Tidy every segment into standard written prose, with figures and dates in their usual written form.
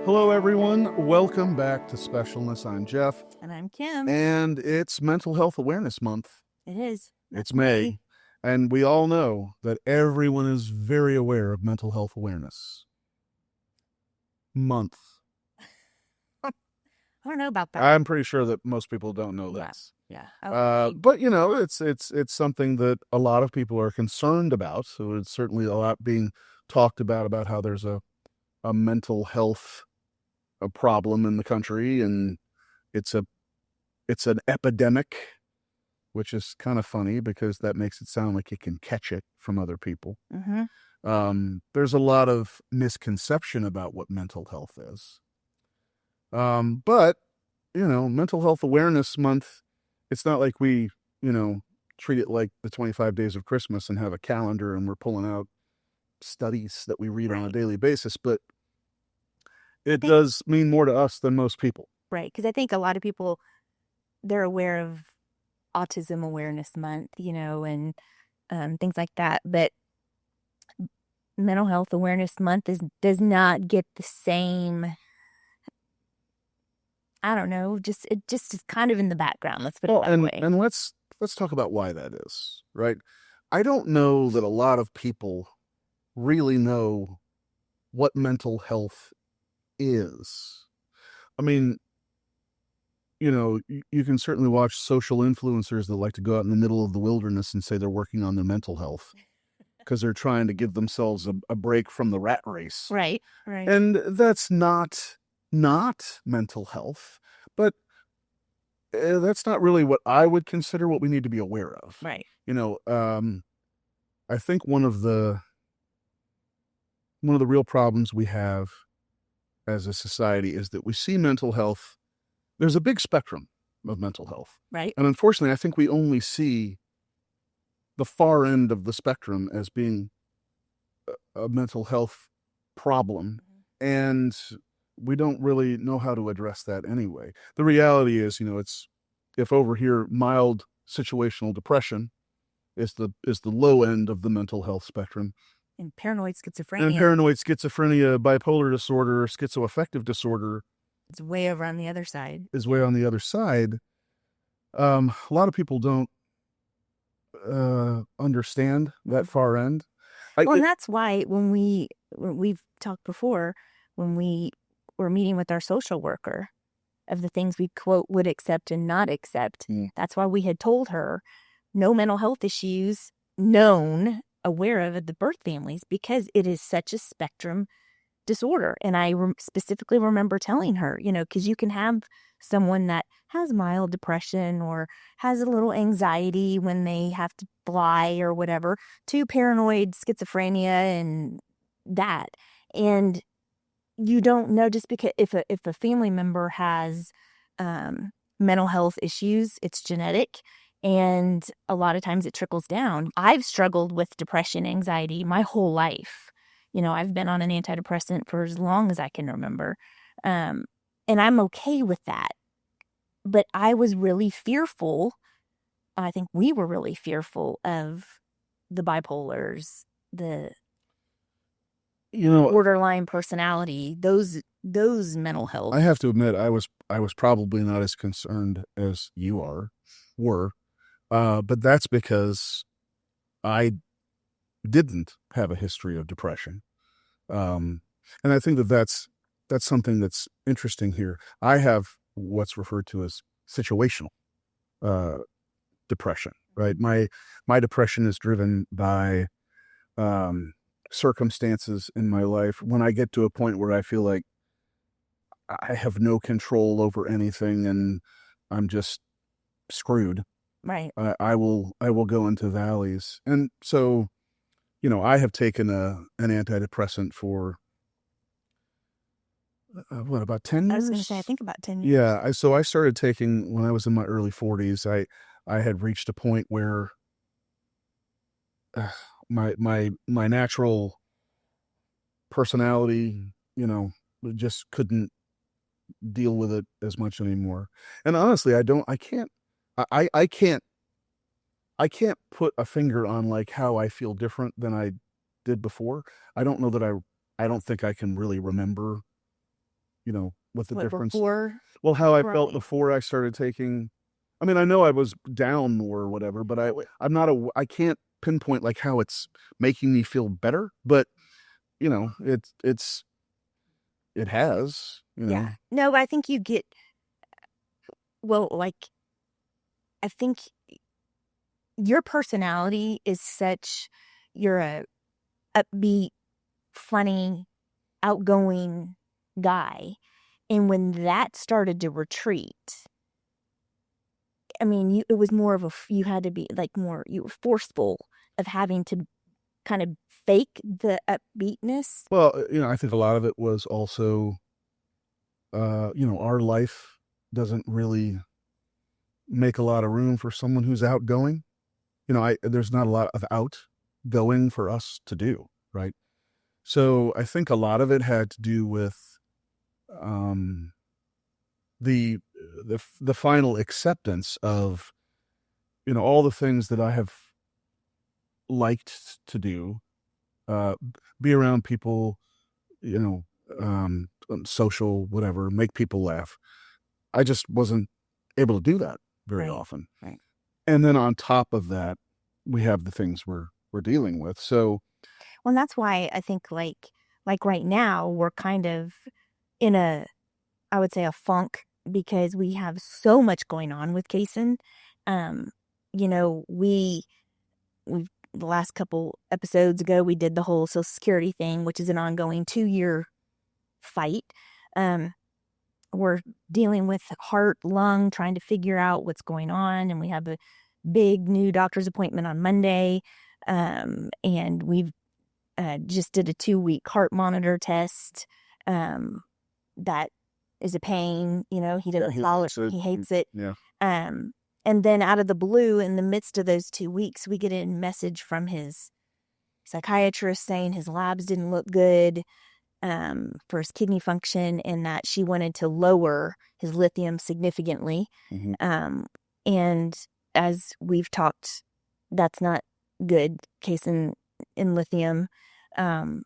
Hello, everyone. Welcome back to Specialness. I'm Jeff. And I'm Kim. And it's Mental Health Awareness Month. It is. It's May. And we all know that everyone is very aware of Mental Health Awareness Month. I don't know about that. I'm pretty sure that most people don't know this. Yeah. Okay. But, you know, it's something that a lot of people are concerned about. So it's certainly a lot being talked about how there's a mental health problem in the country, and it's an epidemic, which is kind of funny because that makes it sound like you can catch it from other people. Mm-hmm. There's a lot of misconception about what mental health is. But, you know, Mental Health Awareness Month, it's not like we, treat it like the 25 days of Christmas and have a calendar and we're pulling out studies that we read on a daily basis, but it does mean more to us than most people. Right, because I think a lot of people, they're aware of Autism Awareness Month, and things like that, but Mental Health Awareness Month does not get the same, I don't know, it just is kind of in the background, let's put it that way. And let's talk about why that is, right? I don't know that a lot of people really know what mental health is. I mean, you can certainly watch social influencers that like to go out in the middle of the wilderness and say they're working on their mental health because they're trying to give themselves a break from the rat race. Right. And that's not mental health, but that's not really what I would consider what we need to be aware of. Right. I think one of the real problems we have as a society is that we see mental health. There's a big spectrum of mental health. Right. And unfortunately, I think we only see the far end of the spectrum as being a mental health problem. And we don't really know how to address that anyway. The reality is, it's, if over here, mild situational depression is the low end of the mental health spectrum. And paranoid schizophrenia. Bipolar disorder, schizoaffective disorder. It's way over on the other side. A lot of people don't understand that far end. And that's why when we've talked before, when we were meeting with our social worker, of the things we, quote, would accept and not accept, that's why we had told her no mental health issues known, aware of at the birth families, because it is such a spectrum disorder. And I specifically remember telling her, because you can have someone that has mild depression or has a little anxiety when they have to fly or whatever, to paranoid schizophrenia and that. And you don't know, just because if a family member has mental health issues, it's genetic. And a lot of times it trickles down. I've struggled with depression, anxiety my whole life. I've been on an antidepressant for as long as I can remember. And I'm okay with that. But I was really fearful. I think we were really fearful of the bipolars, the borderline personality, those mental health. I have to admit, I was probably not as concerned as you were. But that's because I didn't have a history of depression. And I think that's something that's interesting here. I have what's referred to as situational depression, right? My depression is driven by circumstances in my life. When I get to a point where I feel like I have no control over anything and I'm just screwed, right? I will go into valleys. And so, I have taken an antidepressant for about 10 years? I was going to say, I think about 10 years. Yeah. So I started taking when I was in my early 40s. I had reached a point where my natural personality, just couldn't deal with it as much anymore. And honestly, I can't put a finger on like how I feel different than I did before. I don't know that I don't think I can really remember, what the difference. Before? Well, how I felt before I started taking. I mean, I know I was down more or whatever, but I can't pinpoint like how it's making me feel better, but it has. Yeah. No, I think you get. Well, like, I think your personality is such. You're a upbeat, funny, outgoing guy, and when that started to retreat, I mean, it was more of you had to be like you were forceful of having to kind of fake the upbeatness. Well, I think a lot of it was also, our life doesn't really make a lot of room for someone who's outgoing. There's not a lot of outgoing for us to do, right? So I think a lot of it had to do with the final acceptance of all the things that I have liked to do, be around people, social, whatever, make people laugh. I just wasn't able to do that very often. Right. And then on top of that, we have the things we're dealing with. So, well, and that's why I think like right now we're kind of in I would say a funk, because we have so much going on with Kaysen. We the last couple episodes ago, we did the whole Social Security thing, which is an ongoing 2-year fight. We're dealing with heart, lung, trying to figure out what's going on. And we have a big new doctor's appointment on Monday. And we've just did a 2-week heart monitor test. That is a pain. He doesn't follow it. He hates it. Yeah. And then out of the blue, in the midst of those 2 weeks, we get a message from his psychiatrist saying his labs didn't look good for his kidney function, and that she wanted to lower his lithium significantly. Mm-hmm. And as we've talked, that's not good case in lithium. And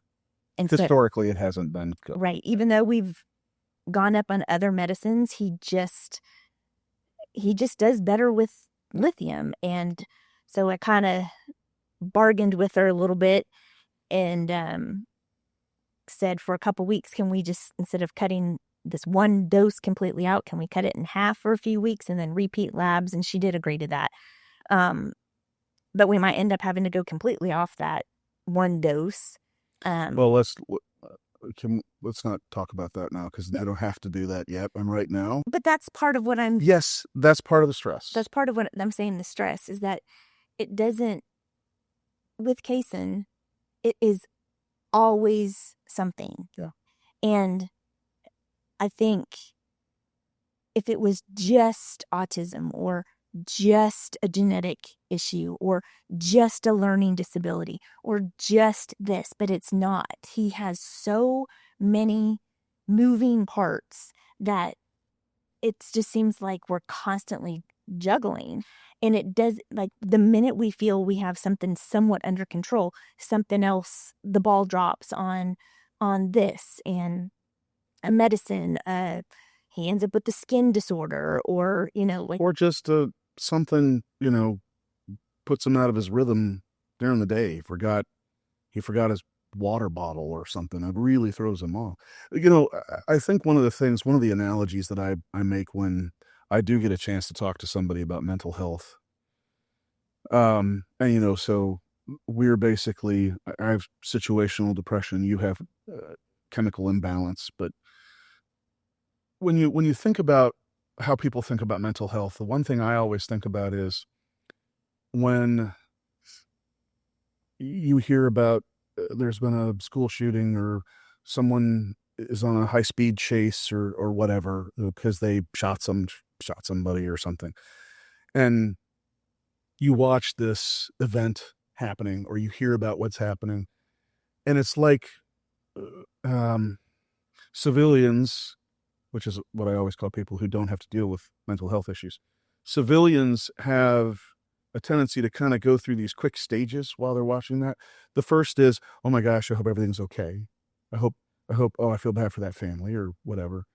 historically, it hasn't been good. Right. Even though we've gone up on other medicines, he just does better with lithium. And so I kind of bargained with her a little bit and said, for a couple weeks, can we just, instead of cutting this one dose completely out, can we cut it in half for a few weeks and then repeat labs? And she did agree to that. But we might end up having to go completely off that one dose. Well, let's not talk about that now, because I don't have to do that yet. I'm right now. But that's part of what I'm... Yes, that's part of the stress. That's part of what I'm saying. The stress is that it doesn't... With Kaysen, it is always something. Yeah. And I think if it was just autism or just a genetic issue or just a learning disability or just this, but it's not. He has so many moving parts that it just seems like we're constantly juggling. And it does, like, the minute we feel we have something somewhat under control, something else, the ball drops on this and a medicine. He ends up with the skin disorder, or or just something puts him out of his rhythm during the day. He forgot his water bottle or something. It really throws him off. I think one of the analogies that I make when I do get a chance to talk to somebody about mental health, and so we're basically, I have situational depression, you have chemical imbalance, but when you think about how people think about mental health, the one thing I always think about is when you hear about there's been a school shooting, or someone is on a high-speed chase or whatever because they shot somebody or something, and you watch this event happening or you hear about what's happening, and it's like civilians, which is what I always call people who don't have to deal with mental health issues. Civilians have a tendency to kind of go through these quick stages while they're watching that. The first is, oh my gosh, I hope everything's okay. I hope, oh, I feel bad for that family or whatever.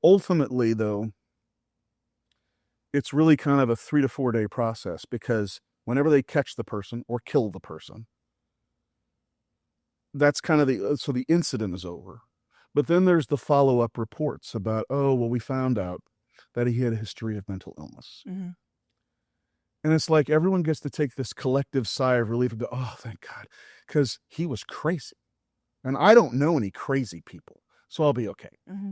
ultimately, though, it's really kind of a 3 to 4 day process, because whenever they catch the person or kill the person, that's kind of so the incident is over. But then there's the follow-up reports about, oh, well, we found out that he had a history of mental illness. Mm-hmm. And it's like everyone gets to take this collective sigh of relief and go, oh, thank God, because he was crazy. And I don't know any crazy people, so I'll be okay. Mm-hmm.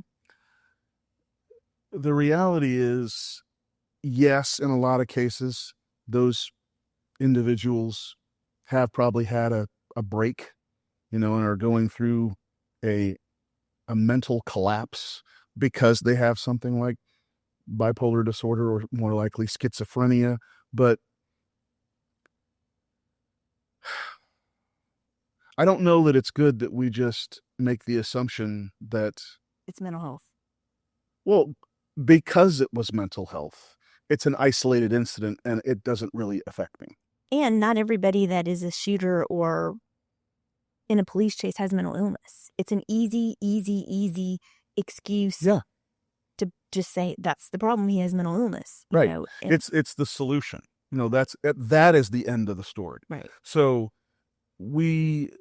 The reality is, yes, in a lot of cases, those individuals have probably had a break, and are going through a mental collapse because they have something like bipolar disorder, or more likely schizophrenia. But I don't know that it's good that we just make the assumption that It's mental health. Well, because it was mental health, it's an isolated incident and it doesn't really affect me. And not everybody that is a shooter or in a police chase has mental illness. It's an easy excuse to just say that's the problem. He has mental illness. Right. It's the solution. That is the end of the story. Right. So we,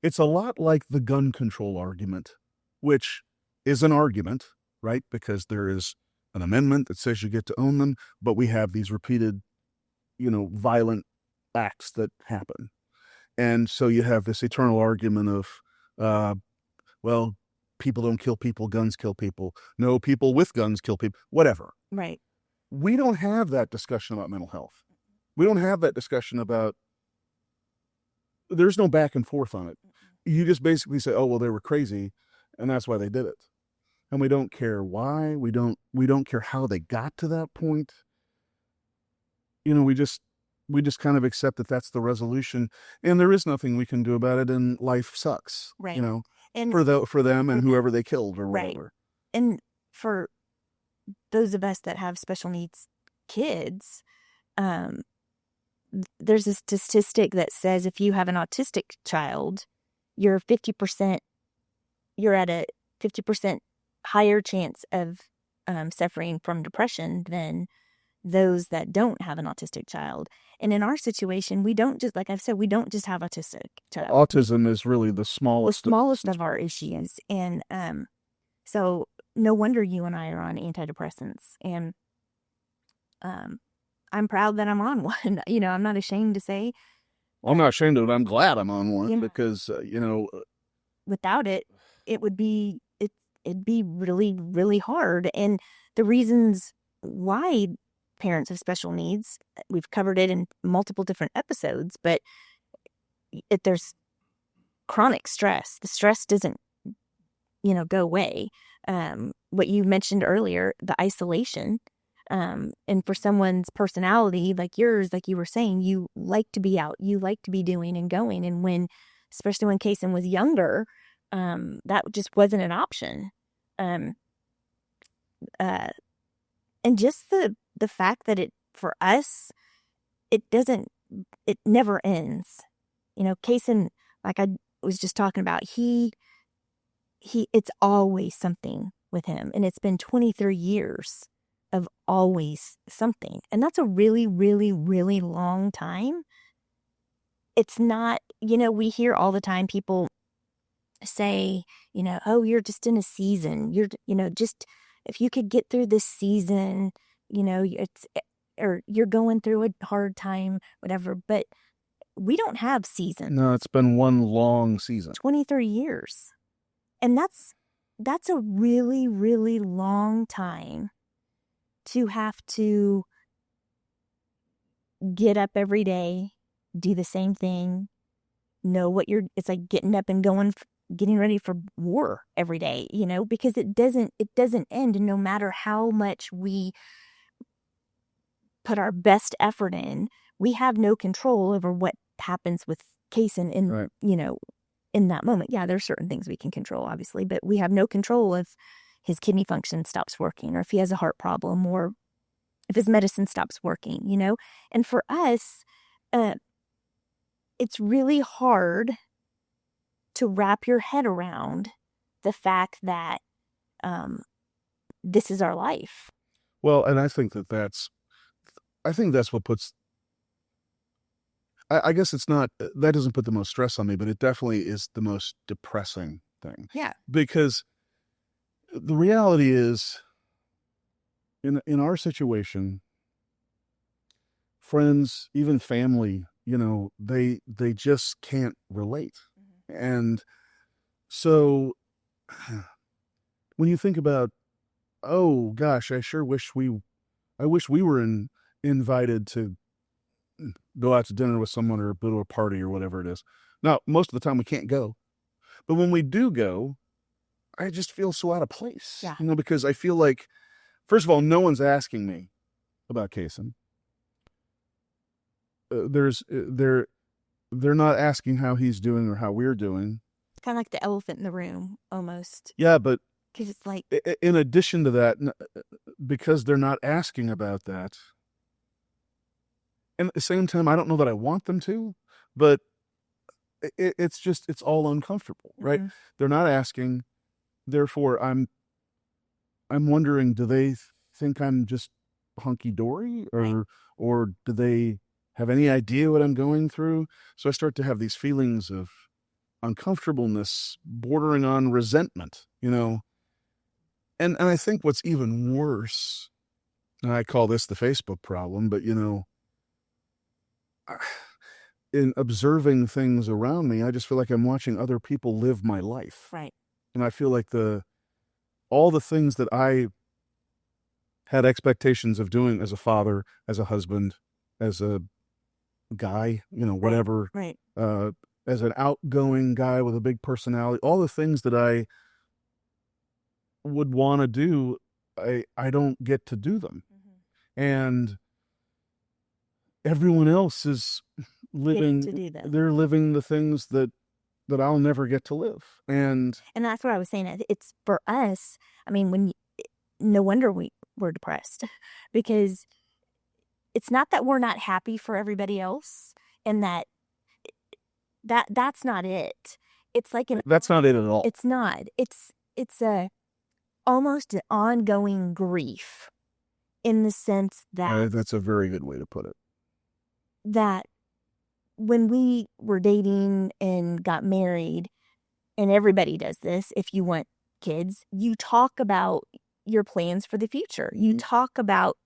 it's a lot like the gun control argument, which is an argument, right? Because there is an amendment that says you get to own them, but we have these repeated, violent acts that happen. And so you have this eternal argument of, well, people don't kill people, guns kill people. No, people with guns kill people, whatever. Right. We don't have that discussion about mental health. We don't have that discussion about, there's no back and forth on it. You just basically say, oh, well, they were crazy and that's why they did it. And we don't care why. We don't care how they got to that point. We just kind of accept that that's the resolution, and there is nothing we can do about it, and life sucks. Right. And for them and whoever they killed or whatever. Right. And for those of us that have special needs kids, there's a statistic that says if you have an autistic child, you're at a 50% higher chance of suffering from depression than those that don't have an autistic child. And in our situation, we don't just, like I've said, we don't just have autistic child. Autism is really the smallest of our issues. And so no wonder you and I are on antidepressants. And I'm proud that I'm on one. I'm not ashamed to say. I'm not ashamed of it. I'm glad I'm on one because, without it, it'd be really, really hard. And the reasons why parents of special needs, we've covered it in multiple different episodes, but there's chronic stress. The stress doesn't, go away. What you mentioned earlier, the isolation, and for someone's personality like yours, like you were saying, you like to be out, you like to be doing and going. And especially when Kaysen was younger, that just wasn't an option. And just the fact that for us, it never ends. Kaysen, like I was just talking about, it's always something with him. And it's been 23 years of always something. And that's a really, really, really long time. It's not, we hear all the time people say, oh, you're just in a season. You're, just if you could get through this season, or you're going through a hard time, whatever. But we don't have seasons. No, it's been one long season. 23 years. And that's a really, really long time to have to get up every day, do the same thing, know it's like getting up and getting ready for war every day, because it doesn't end. And no matter how much we put our best effort in, we have no control over what happens with Kaysen in, in that moment. Yeah, there's certain things we can control, obviously, but we have no control if his kidney function stops working, or if he has a heart problem, or if his medicine stops working, And for us, it's really hard to wrap your head around the fact that this is our life. Well, and I think that's what puts, I guess it's not, that doesn't put the most stress on me, but it definitely is the most depressing thing. Yeah. Because the reality is, in our situation, friends, even family, they just can't relate. And so when you think about, oh gosh, I wish we were invited to go out to dinner with someone or go to a party or whatever it is. Now, most of the time we can't go, but when we do go, I just feel so out of place. Yeah. Because I feel like, first of all, no one's asking me about Kason. They're not asking how he's doing or how we're doing. It's kind of like the elephant in the room, almost. Yeah, but because it's like, in addition to that, because they're not asking about that, and at the same time, I don't know that I want them to, but it's all uncomfortable, right? Mm-hmm. They're not asking, therefore I'm wondering, do they think I'm just hunky-dory, or do they have any idea what I'm going through? So I start to have these feelings of uncomfortableness bordering on resentment, and I think what's even worse, and I call this the Facebook problem, but in observing things around me, I just feel like I'm watching other people live my life. Right. And I feel like all the things that I had expectations of doing as a father, as a husband, as a guy, whatever, Right. As an outgoing guy with a big personality, all the things that I would want to do, I don't get to do them. Mm-hmm. And everyone else is living, to do them. They're living the things that I'll never get to live. And that's what I was saying. It's for us. I mean, no wonder we're depressed, because it's not that we're not happy for everybody else, and that's not it. It's like that's not it at all. It's not. It's almost an ongoing grief, in the sense that that's a very good way to put it. That when we were dating and got married, and everybody does this, if you want kids, you talk about your plans for the future. You Mm-hmm. talk about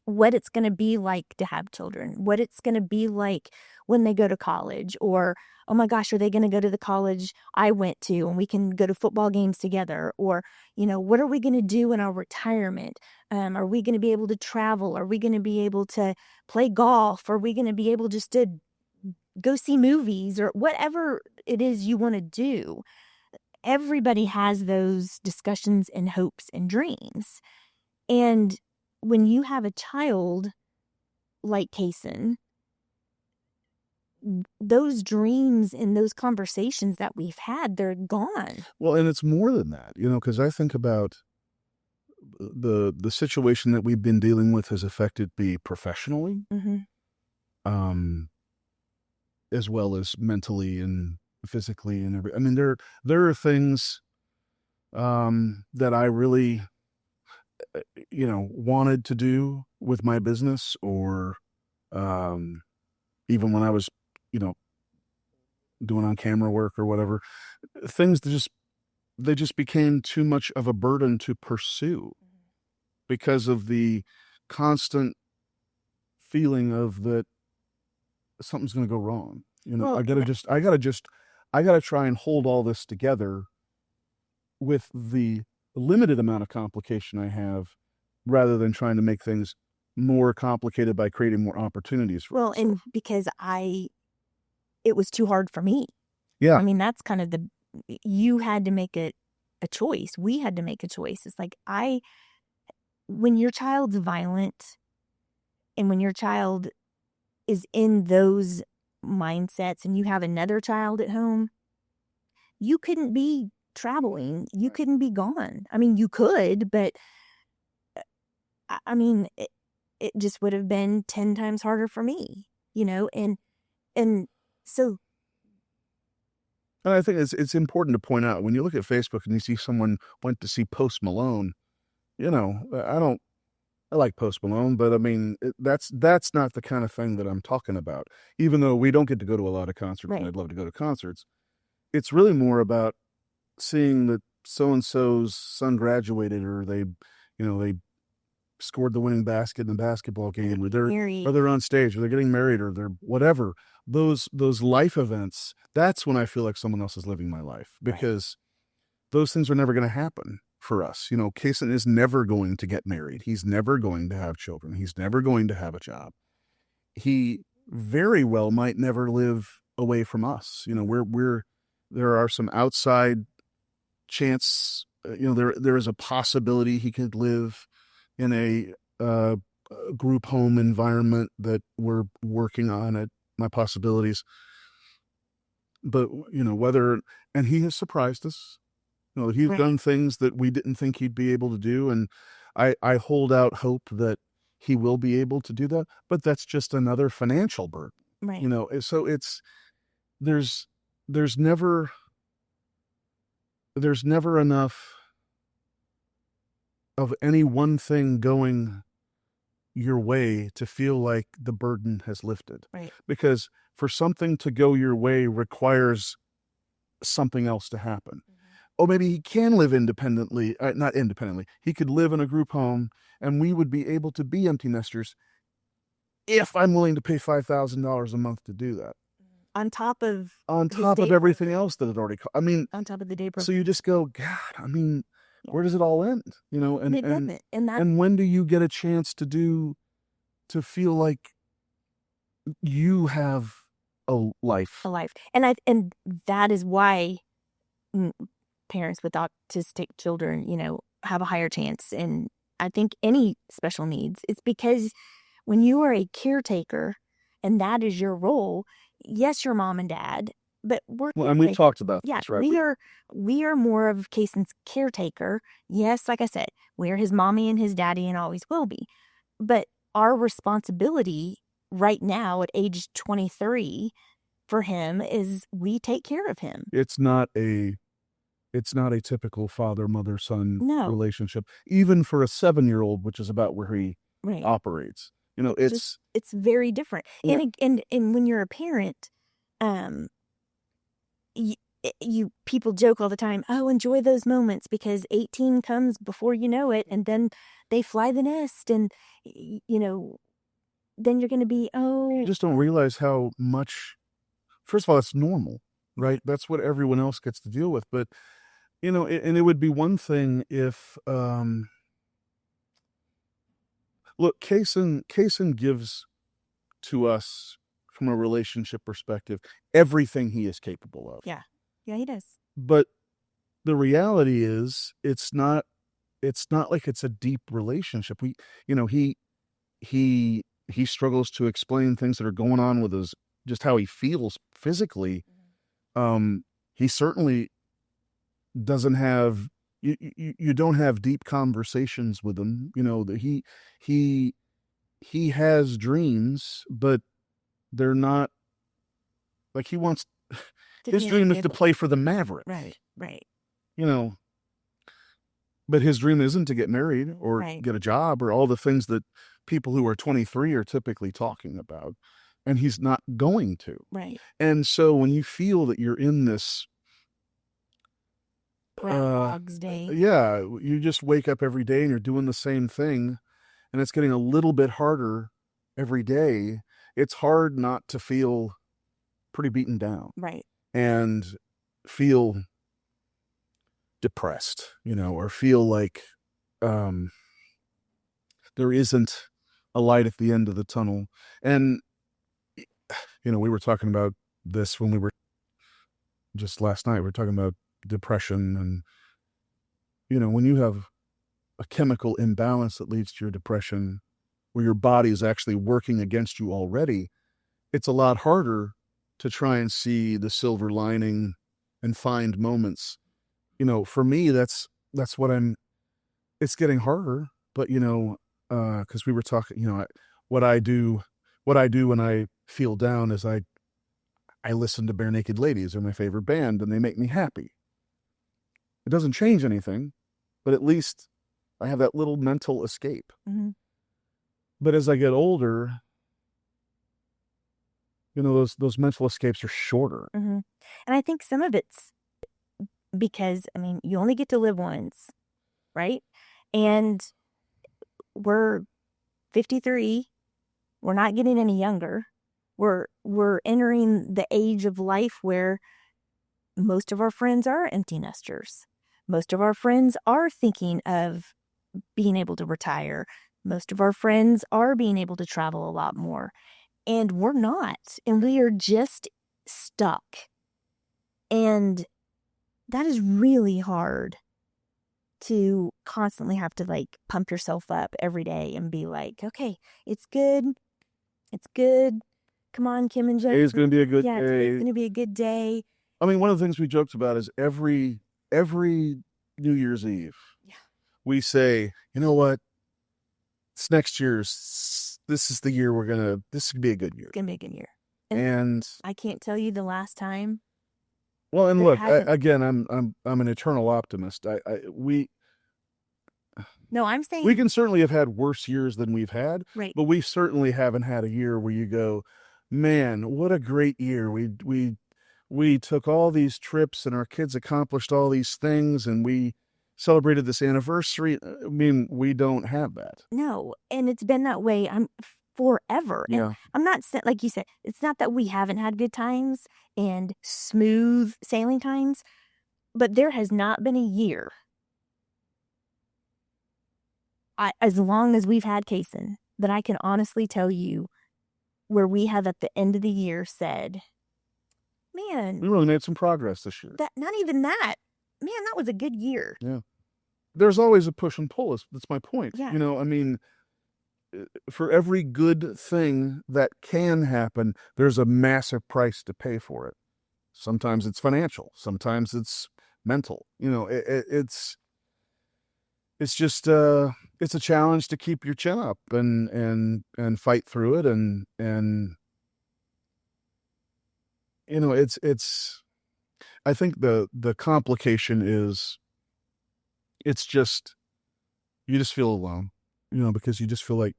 what it's going to be like to have children, what it's going to be like when they go to college, or, oh my gosh, are they going to go to the college I went to and we can go to football games together? Or, what are we going to do in our retirement? Are we going to be able to travel? Are we going to be able to play golf? Are we going to be able just to go see movies, or whatever it is you want to do? Everybody has those discussions and hopes and dreams. And when you have a child like Kason, those dreams and those conversations that we've had, they're gone. Well, and it's more than that, because I think about the situation that we've been dealing with has affected me professionally, Mm-hmm. As well as mentally and physically and everything. I mean, there are things that I really wanted to do with my business, or even when I was doing on camera work or whatever, things that they just became too much of a burden to pursue, because of the constant feeling of that something's going to go wrong. Well, I gotta try and hold all this together with the limited amount of complication I have, rather than trying to make things more complicated by creating more opportunities for well, myself. and because it was too hard for me. Yeah. I mean, that's kind of you had to make a choice. We had to make a choice. It's like, when your child's violent, and when your child is in those mindsets, and you have another child at home, you couldn't be traveling. You couldn't be gone. I mean, you could, but I mean, it just would have been 10 times harder for me, and so. And I think it's important to point out, when you look at Facebook and you see someone went to see Post Malone, I like Post Malone, but I mean, that's not the kind of thing that I'm talking about. Even though we don't get to go to a lot of concerts, and I'd love to go to concerts, it's really more about seeing that so-and-so's son graduated, or they scored the winning basket in the basketball game, or they're on stage, or they're getting married, or they're whatever. Those life events, that's when I feel like someone else is living my life, because those things are never going to happen for us. Kaysen is never going to get married. He's never going to have children. He's never going to have a job. He very well might never live away from us. There are some outside chance. There is a possibility he could live in a group home environment that we're working on at my possibilities. But and he has surprised us. He's done things that we didn't think he'd be able to do, and I hold out hope that he will be able to do that. But that's just another financial burden, right? So there's never enough of any one thing going your way to feel like the burden has lifted, right? Because for something to go your way requires something else to happen. Oh, maybe he can live independently, not independently. He could live in a group home, and we would be able to be empty nesters if I'm willing to pay $5,000 a month to do that. On top of everything else that it already cost. I mean, on top of the day program. So you just go, God, I mean, where does it all end? And it doesn't. And when do you get a chance to feel like you have a life? And that is why parents with autistic children, have a higher chance. And I think any special needs, it's because when you are a caretaker and that is your role, yes, you're mom and dad, but and we've talked about this, right? We are more of Kaysen's caretaker. Yes, like I said, we're his mommy and his daddy and always will be. But our responsibility right now at age 23 for him is we take care of him. It's not a typical father-mother-son relationship, even for a 7-year-old, which is about where he operates. It's very different. Yeah. And when you're a parent, people joke all the time, oh, enjoy those moments because 18 comes before you know it, and then they fly the nest, and then you're going to be, you just don't realize how much. First of all, it's normal, right? That's what everyone else gets to deal with. But and it would be one thing if look, Kaysen gives to us, from a relationship perspective, everything he is capable of. Yeah, he does. But the reality is, it's not like it's a deep relationship. He struggles to explain things that are going on with just how he feels physically. He certainly doesn't have. You don't have deep conversations with him. That he has dreams, but they're not like he wants. His dream is to play for the Mavericks. Right. But his dream isn't to get married or get a job or all the things that people who are 23 are typically talking about. And he's not going to. Right. And so when you feel that you're in this Groundhog's Day. Yeah, you just wake up every day and you're doing the same thing, and it's getting a little bit harder every day. It's hard not to feel pretty beaten down. Right. And feel depressed, or feel like there isn't a light at the end of the tunnel. And we were talking about this when we were just last night. We were talking about depression, and when you have a chemical imbalance that leads to your depression, where your body is actually working against you already, it's a lot harder to try and see the silver lining and find moments. For me, that's what it's getting harder, but because we were talking, what I do when I feel down is I I listen to Bare Naked Ladies. They're my favorite band, and they make me happy. It doesn't change anything, but at least I have that little mental escape. Mm-hmm. But as I get older, those mental escapes are shorter. Mm-hmm. And I think some of it's because, you only get to live once, right? And we're 53. We're not getting any younger. We're entering the age of life where most of our friends are empty nesters. Most of our friends are thinking of being able to retire. Most of our friends are being able to travel a lot more. And we're not. And we are just stuck. And that is really hard to constantly have to pump yourself up every day and be like, okay, it's good. It's good. Come on, Kim and Jen. Today's going to be a good day. day. It's going to be a good day. One of the things we joked about is every New Year's Eve, we say, you know what? It's next year's. This is the year this could be a good year. It's going to be a good year. And I can't tell you the last time. Well, and look, again, I'm an eternal optimist. I'm saying we can certainly have had worse years than we've had, right. But we certainly haven't had a year where you go, man, what a great year. We took all these trips and our kids accomplished all these things and we celebrated this anniversary. We don't have that. No, and it's been that way forever. Yeah. And I'm not saying, like you said, it's not that we haven't had good times and smooth sailing times, but there has not been a year, as long as we've had Kaysen, that I can honestly tell you where we have at the end of the year said, man, we really made some progress this year. Not even that. Man, that was a good year. Yeah. There's always a push and pull. That's my point. Yeah. For every good thing that can happen, there's a massive price to pay for it. Sometimes it's financial. Sometimes it's mental. It's just it's a challenge to keep your chin up and fight through it and it's I think the complication is you just feel alone, because you just feel like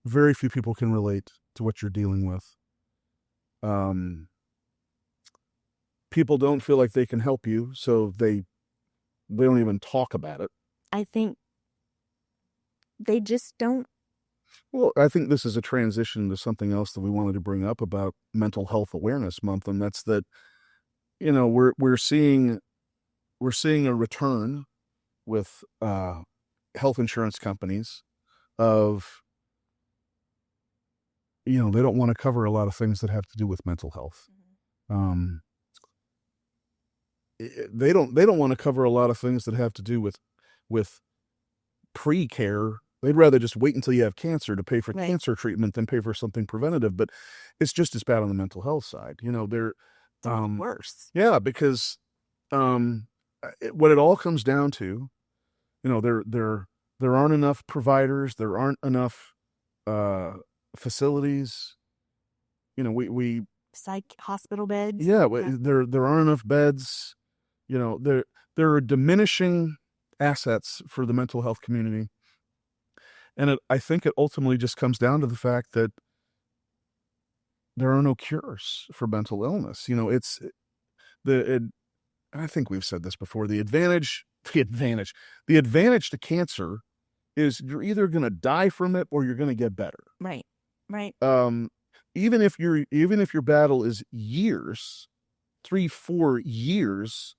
very few people can relate to what you're dealing with. People don't feel like they can help you, so they don't even talk about it. I think they just don't. Well, I think this is a transition to something else that we wanted to bring up about Mental Health Awareness Month, and that's that, we're seeing a return with health insurance companies of, they don't want to cover a lot of things that have to do with mental health. Mm-hmm. They don't want to cover a lot of things that have to do with pre-care. They'd rather just wait until you have cancer to pay for cancer treatment than pay for something preventative. But it's just as bad on the mental health side. They're worse. Yeah, because what it all comes down to, there aren't enough providers. There aren't enough facilities. We psych hospital beds. Yeah, there aren't enough beds. There are diminishing assets for the mental health community. And I think it ultimately just comes down to the fact that there are no cures for mental illness. I think we've said this before. The advantage to cancer is you're either going to die from it or you're going to get better. Right. Even if your battle is years, 3-4 years,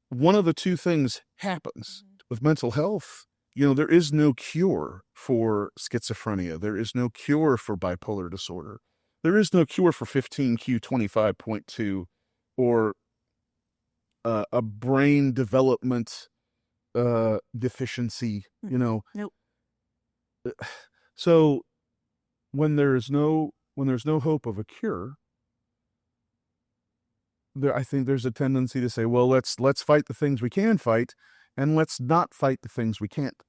one of the two things happens. Mm-hmm. With mental health, there is no cure for schizophrenia. There is no cure for bipolar disorder. There is no cure for 15q25.2 or a brain development deficiency. Nope. So when there's no hope of a cure, I think there's a tendency to say, well, let's fight the things we can fight, and let's not fight the things we can't.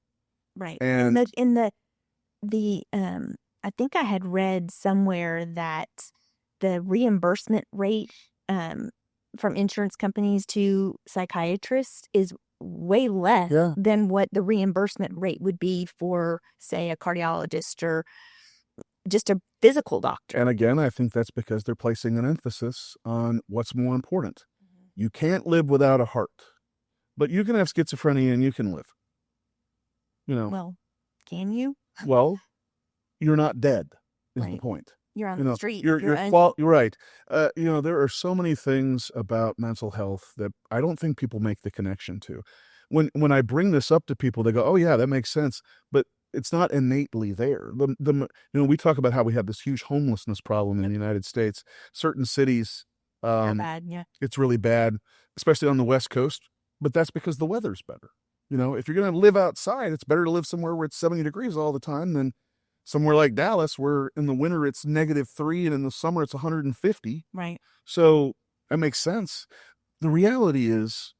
Right. And in the I think I had read somewhere that the reimbursement rate from insurance companies to psychiatrists is way less than what the reimbursement rate would be for, say, a cardiologist or just a physical doctor. And again, I think that's because they're placing an emphasis on what's more important. You can't live without a heart, but you can have schizophrenia and you can live. Well, can you? Well, you're not dead is the point. You're on the street. You're right. There are so many things about mental health that I don't think people make the connection to. When I bring this up to people, they go, "Oh yeah, that makes sense," but it's not innately there. We talk about how we have this huge homelessness problem in the United States. Certain cities, bad, yeah. It's really bad, especially on the West Coast. But that's because the weather's better. If you're going to live outside, it's better to live somewhere where it's 70 degrees all the time than somewhere like Dallas, where in the winter it's -3 and in the summer it's 150. Right. So that makes sense. The reality is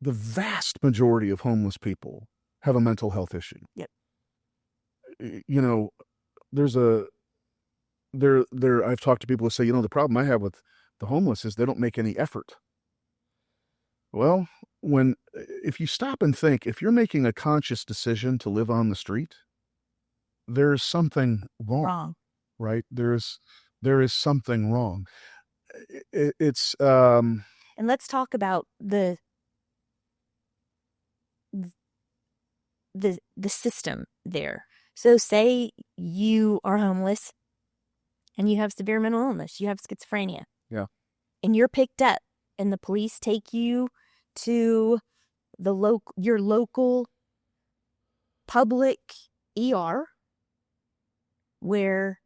the vast majority of homeless people have a mental health issue. Yep. I've talked to people who say, the problem I have with the homeless is they don't make any effort. Well, if you stop and think, if you're making a conscious decision to live on the street, there's something wrong. Right? There is something wrong. It's and let's talk about the system there. So say you are homeless and you have severe mental illness, you have schizophrenia. Yeah. And you're picked up and the police take you to your local public ER where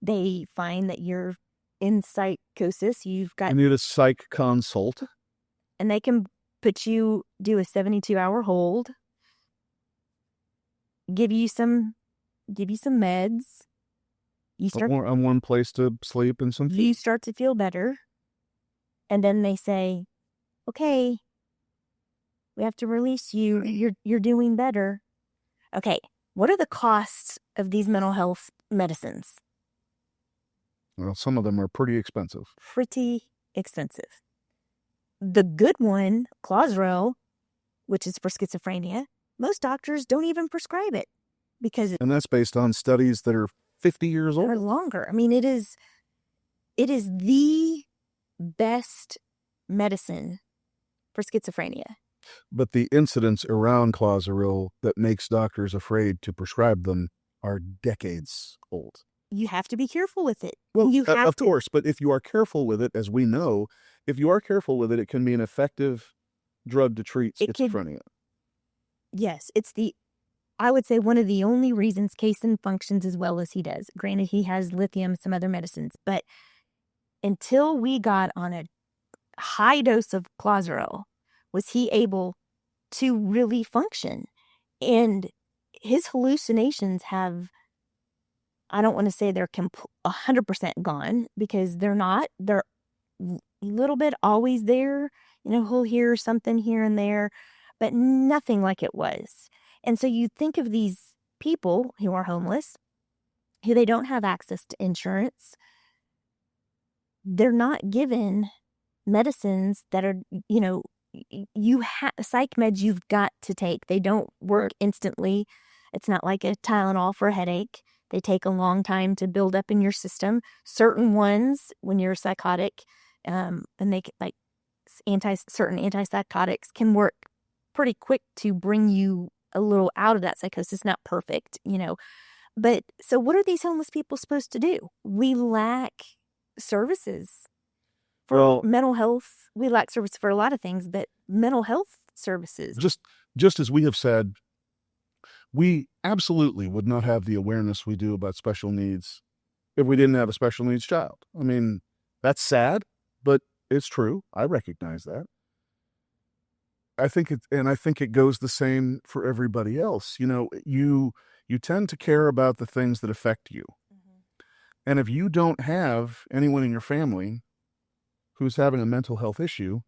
they find that you're in psychosis. You need a psych consult. And they can do a 72-hour hold, give you some meds. You start on one place to sleep and something. You start to feel better. And then they say, okay, we have to release you. You're doing better. Okay, what are the costs of these mental health medicines? Well, some of them are pretty expensive. The good one, Clozaril, which is for schizophrenia, most doctors don't even prescribe it and that's based on studies that are 50 years old or longer. I mean, it is the best medicine for schizophrenia. But the incidents around Clozaril that makes doctors afraid to prescribe them are decades old. You have to be careful with it. Well, of course, but if you are careful with it, as we know, it can be an effective drug to treat schizophrenia. Yes, I would say one of the only reasons Kaysen functions as well as he does. Granted, he has lithium, some other medicines, but until we got on a high dose of Clozaril, was he able to really function. And his hallucinations have, I don't want to say they're 100% gone, because they're not. They're a little bit always there. He'll hear something here and there, but nothing like it was. And so you think of these people who are homeless, who they don't have access to insurance. They're not given medicines that are, psych meds you've got to take. They don't work instantly. It's not like a Tylenol for a headache. They take a long time to build up in your system. Certain ones, when you're psychotic, and they like certain antipsychotics can work pretty quick to bring you a little out of that psychosis. Not perfect, But so what are these homeless people supposed to do? We lack services for mental health. We lack service for a lot of things, but mental health services. Just as we have said, we absolutely would not have the awareness we do about special needs if we didn't have a special needs child. I mean, that's sad, but it's true. I recognize that. I think it goes the same for everybody else. You tend to care about the things that affect you. Mm-hmm. And if you don't have anyone in your family who's having a mental health issue,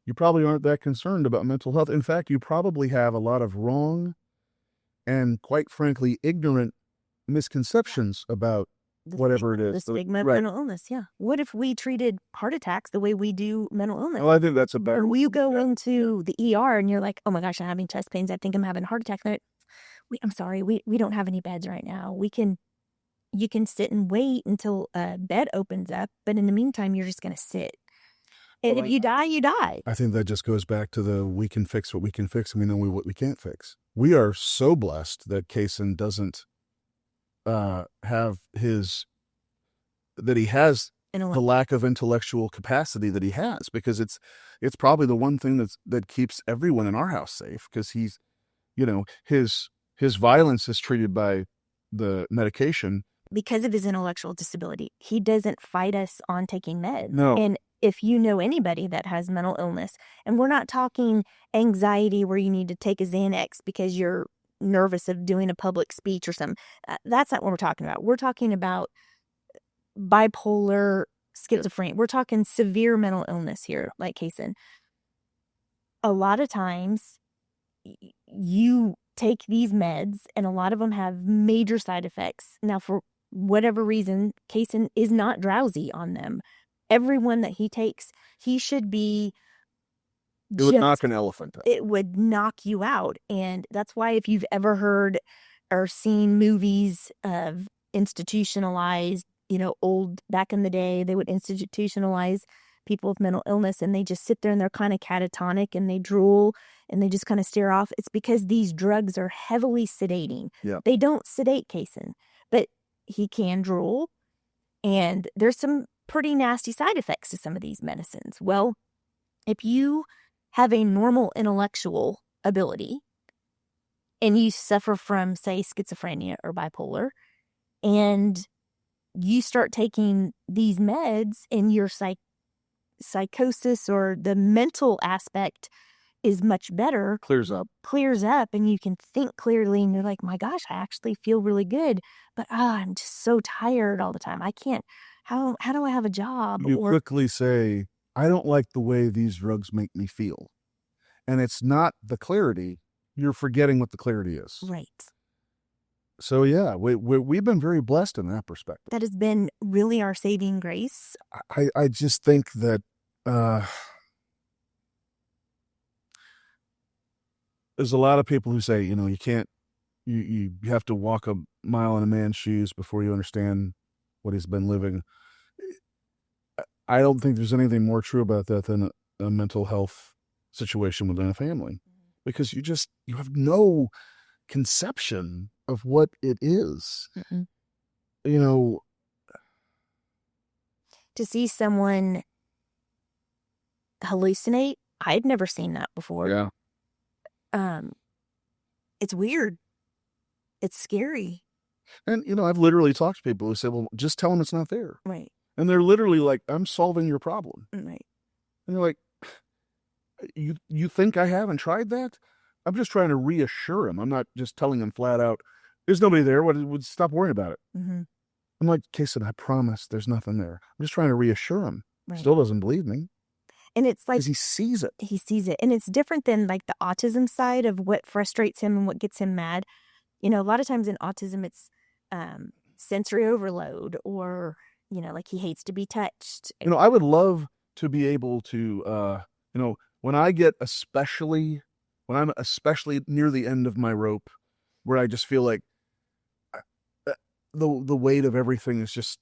you probably aren't that concerned about mental health. In fact, you probably have a lot of wrong and, quite frankly, ignorant misconceptions about whatever it is. The stigma of Right. mental illness, yeah. What if we treated heart attacks the way we do mental illness? Well, I think that's a better. Or you go into the ER and you're like, oh my gosh, I'm having chest pains. I think I'm having a heart attack. I'm sorry, we don't have any beds right now. You can sit and wait until a bed opens up, but in the meantime, you're just going to sit. And if you die, you die. I think that just goes back to the we can fix what we can fix, and we know what we can't fix. We are so blessed that Kaysen doesn't have he has the lack of intellectual capacity that he has, because it's probably the one thing that keeps everyone in our house safe, because he's, his violence is treated by the medication. Because of his intellectual disability, he doesn't fight us on taking meds. No. And if you know anybody that has mental illness, and we're not talking anxiety where you need to take a Xanax because you're nervous of doing a public speech or something. That's not what we're talking about. We're talking about bipolar, schizophrenia. We're talking severe mental illness here, like Kaysen. A lot of times you take these meds and a lot of them have major side effects. Now, for whatever reason, Kaysen is not drowsy on them. Everyone that he takes, he should be. It would knock an elephant out. It would knock you out. And that's why if you've ever heard or seen movies of institutionalized, old back in the day, they would institutionalize people with mental illness and they just sit there and they're kind of catatonic and they drool and they just kind of stare off. It's because these drugs are heavily sedating. Yeah. They don't sedate Kaysen, but he can drool. And there's some pretty nasty side effects to some of these medicines. Well, if you have a normal intellectual ability and you suffer from, say, schizophrenia or bipolar, and you start taking these meds and your psychosis or the mental aspect is much better. Clears up and you can think clearly and you're like, my gosh, I actually feel really good, but I'm just so tired all the time. I can't, how do I have a job? You quickly say, I don't like the way these drugs make me feel. And it's not the clarity. You're forgetting what the clarity is. Right. So, yeah, we've been very blessed in that perspective. That has been really our saving grace. I just think that there's a lot of people who say, you can't, you have to walk a mile in a man's shoes before you understand what he's been living. I don't think there's anything more true about that than a mental health situation within a family, because you have no conception of what it is. Mm-mm. To see someone hallucinate, I'd never seen that before. Yeah. It's weird. It's scary. And, I've literally talked to people who say, well, just tell them it's not there. Right. And they're literally like, I'm solving your problem. Right. And you're like, you think I haven't tried that? I'm just trying to reassure him. I'm not just telling him flat out, there's nobody there. Would stop worrying about it. Mm-hmm. I'm like, Kaysen, I promise there's nothing there. I'm just trying to reassure him. Right. Still doesn't believe me. And it's like, because he sees it. He sees it. And it's different than like the autism side of what frustrates him and what gets him mad. A lot of times in autism, it's sensory overload, or, like he hates to be touched. I would love to be able to, when I'm especially near the end of my rope, where I just feel like the weight of everything is just,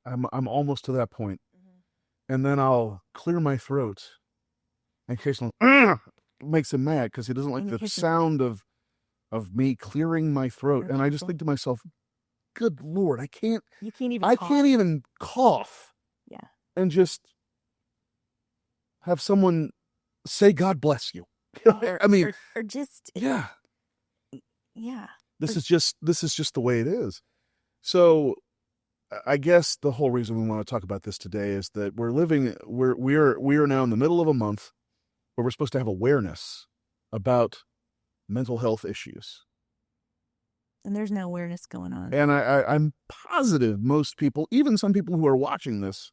I'm almost to that point. Mm-hmm. And then I'll clear my throat, and occasionally makes him mad because he doesn't like the sound of me clearing my throat. And I just think to myself, good Lord, I can't even cough. Yeah. And just have someone say, God bless you. Or just, yeah. Yeah. This is just the way it is. So I guess the whole reason we want to talk about this today is that we are now in the middle of a month where we're supposed to have awareness about mental health issues. And there's no awareness going on. And I'm positive most people, even some people who are watching this,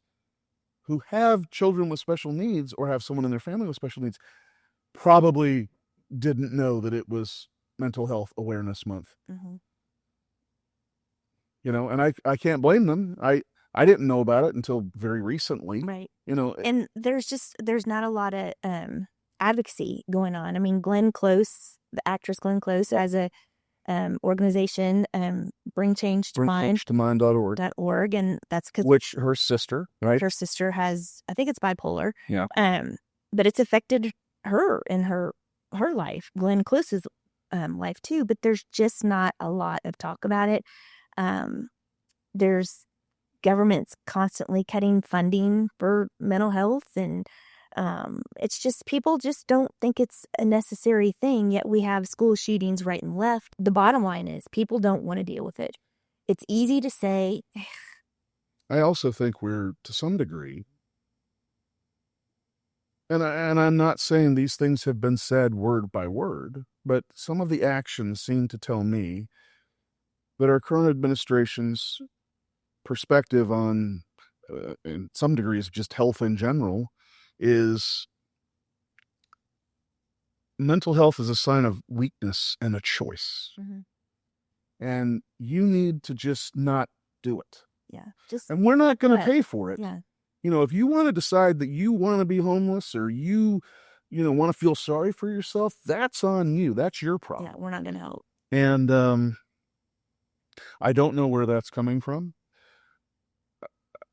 who have children with special needs or have someone in their family with special needs, probably didn't know that it was Mental Health Awareness Month. Mm-hmm. And I can't blame them. I didn't know about it until very recently. Right. You know, And there's not a lot of advocacy going on. I mean, Glenn Close, the actress Glenn Close, has a organization, Bring Change to Mind. BringChangeToMind.org. And that's because which her sister, right? her sister has, I think it's bipolar. Yeah. But it's affected her in her life, Glenn Close's life too. But there's just not a lot of talk about it. There's governments constantly cutting funding for mental health, and it's just, people just don't think it's a necessary thing, yet we have school shootings right and left. The bottom line is people don't want to deal with it. It's easy to say. I also think we're, to some degree, and I'm not saying these things have been said word by word, but some of the actions seem to tell me that our current administration's perspective on, in some degrees, just health in general, is mental health is a sign of weakness and a choice. Mm-hmm. And you need to just not do it. Yeah. And we're not going to pay for it. Yeah. If you want to decide that you want to be homeless, or you want to feel sorry for yourself, that's on you. That's your problem. Yeah, we're not going to help. And I don't know where that's coming from.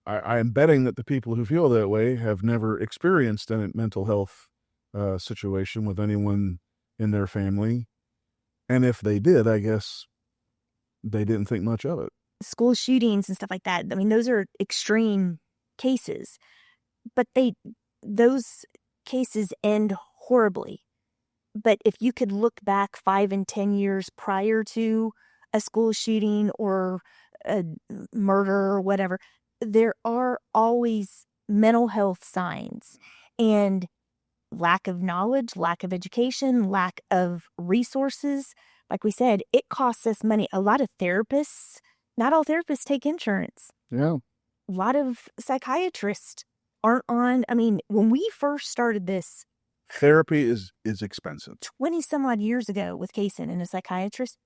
I am betting that the people who feel that way have never experienced a mental health situation with anyone in their family. And if they did, I guess they didn't think much of it. School shootings and stuff like that, I mean, those are extreme cases, but those cases end horribly. But if you could look back 5 and 10 years prior to a school shooting or a murder or whatever, there are always mental health signs, and lack of knowledge, lack of education, lack of resources. Like we said, it costs us money. A lot of therapists, not all therapists take insurance. Yeah. A lot of psychiatrists aren't on. I mean, when we first started this, therapy is expensive. 20 some odd years ago with Kaysen and a psychiatrist,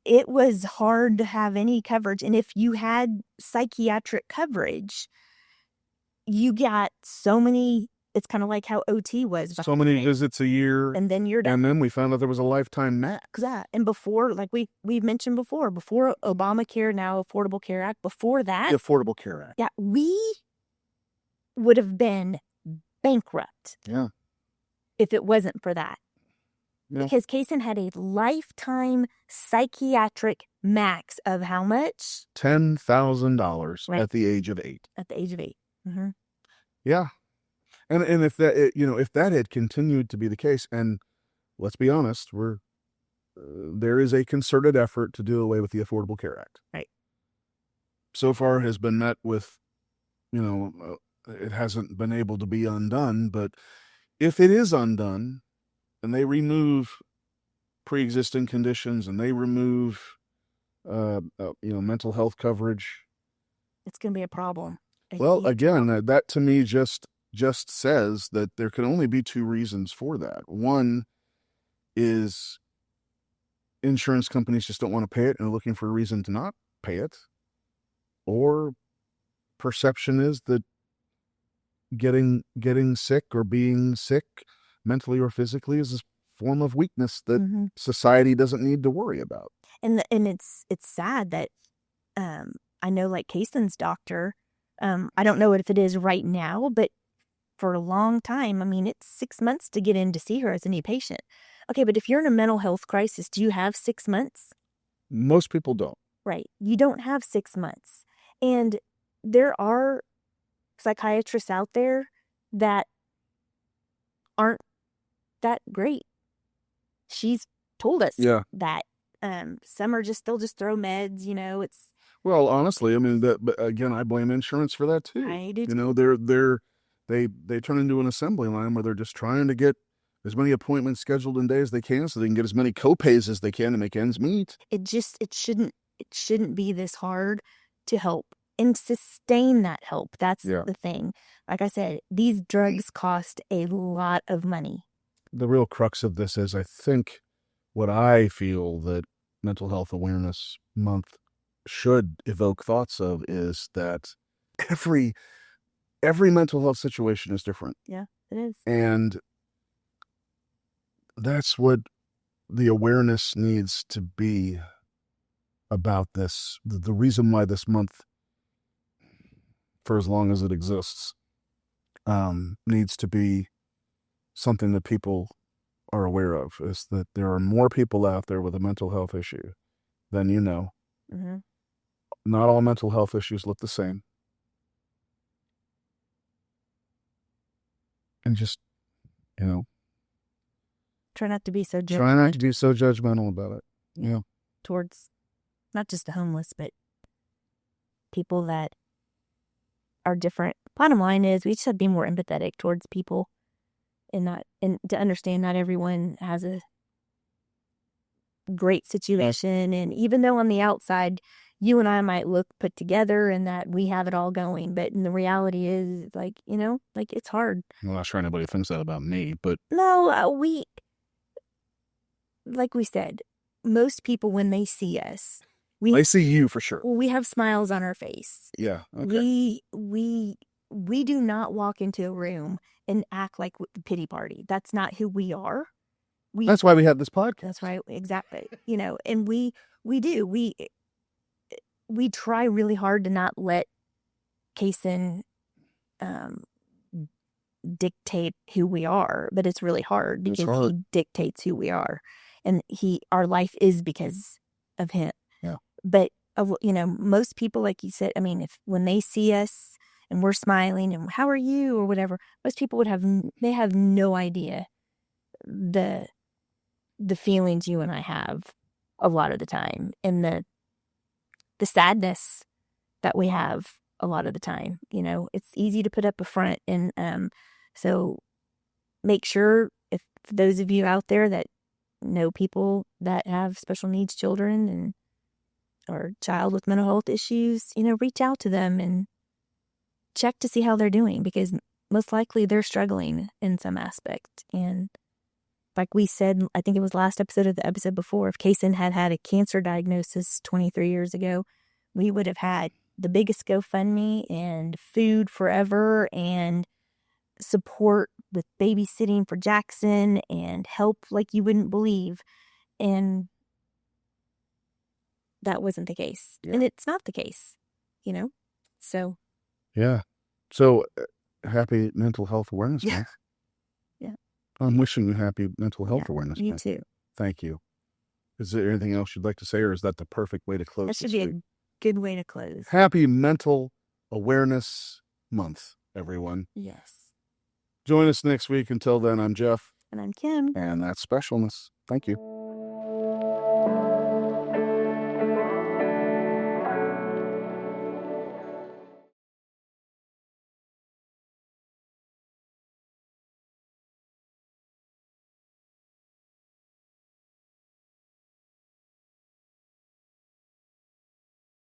it was hard to have any coverage. And if you had psychiatric coverage, you got so many, it's kind of like how OT was. So many visits a year. And then you're done. And then we found out there was a lifetime max. Exactly. And before, like we've mentioned before Obamacare, now Affordable Care Act, before that. The Affordable Care Act. Yeah. We would have been bankrupt. Yeah. If it wasn't for that. Yeah. Because Kaysen had a lifetime psychiatric max of how much? $10,000 right. At the age of 8. At the age of 8. Mm-hmm. Yeah. And if that, if that had continued to be the case, and let's be honest, there is a concerted effort to do away with the Affordable Care Act. Right. So far it has been met with, it hasn't been able to be undone, but if it is undone, and they remove pre-existing conditions, and they remove, mental health coverage, it's going to be a problem. Well, again, that to me just says that there can only be 2 reasons for that. One is insurance companies just don't want to pay it and are looking for a reason to not pay it, or perception is that getting sick or being sick, mentally or physically, is a form of weakness that mm-hmm. society doesn't need to worry about. And it's sad that I know, like Kaysen's doctor, I don't know if it is right now, but for a long time, I mean, it's 6 months to get in to see her as a new patient. Okay, but if you're in a mental health crisis, do you have 6 months? Most people don't. Right. You don't have 6 months. And there are psychiatrists out there that aren't that great. She's told us that some are they'll just throw meds, it's. Well, honestly, I mean, but again, I blame insurance for that too. I do. They turn into an assembly line where they're just trying to get as many appointments scheduled in days as they can, so they can get as many copays as they can to make ends meet. It shouldn't be this hard to help and sustain that help. That's the thing. Like I said, these drugs cost a lot of money. The real crux of this is, I think, what I feel that Mental Health Awareness Month should evoke thoughts of is that every mental health situation is different. Yeah, it is. And that's what the awareness needs to be about this. The reason why this month, for as long as it exists, needs to be something that people are aware of, is that there are more people out there with a mental health issue than you know. Mm-hmm. Not all mental health issues look the same. And just, Try not to be so judgmental about it. Yeah. Towards not just the homeless, but people that are different. Bottom line is we just have to be more empathetic towards people and to understand not everyone has a great situation. And even though on the outside, you and I might look put together and that we have it all going, but in the reality is it's hard. I'm not sure anybody thinks that about me, but no, like we said, most people, when they see us, they see you for sure. We have smiles on our face. Yeah. Okay. We do not walk into a room and act like the pity party. That's not who we are. That's why we have this podcast. That's right. Exactly. And we try really hard to not let Kaysen dictate who we are, but it's really hard because he dictates who we are, and our life is because of him. Yeah. But most people, like you said, I mean, when they see us and we're smiling and how are you or whatever, most people have no idea the feelings you and I have a lot of the time, and the sadness that we have a lot of the time. It's easy to put up a front, and so make sure, if those of you out there that know people that have special needs children or child with mental health issues, reach out to them and check to see how they're doing, because most likely they're struggling in some aspect. And like we said, I think it was last episode of the episode before, if Kaysen had a cancer diagnosis 23 years ago, we would have had the biggest GoFundMe and food forever and support with babysitting for Jackson and help like you wouldn't believe. And that wasn't the case. Yeah. And it's not the case, so. Yeah. So happy Mental Health Awareness Month. Yeah. I'm wishing you happy Mental Health Awareness Month. You too. Thank you. Is there anything else you'd like to say, or is that the perfect way to close? That should be a good way to close. Happy Mental Awareness Month, everyone. Yes. Join us next week. Until then, I'm Jeff. And I'm Kim. And that's Specialness. Thank you.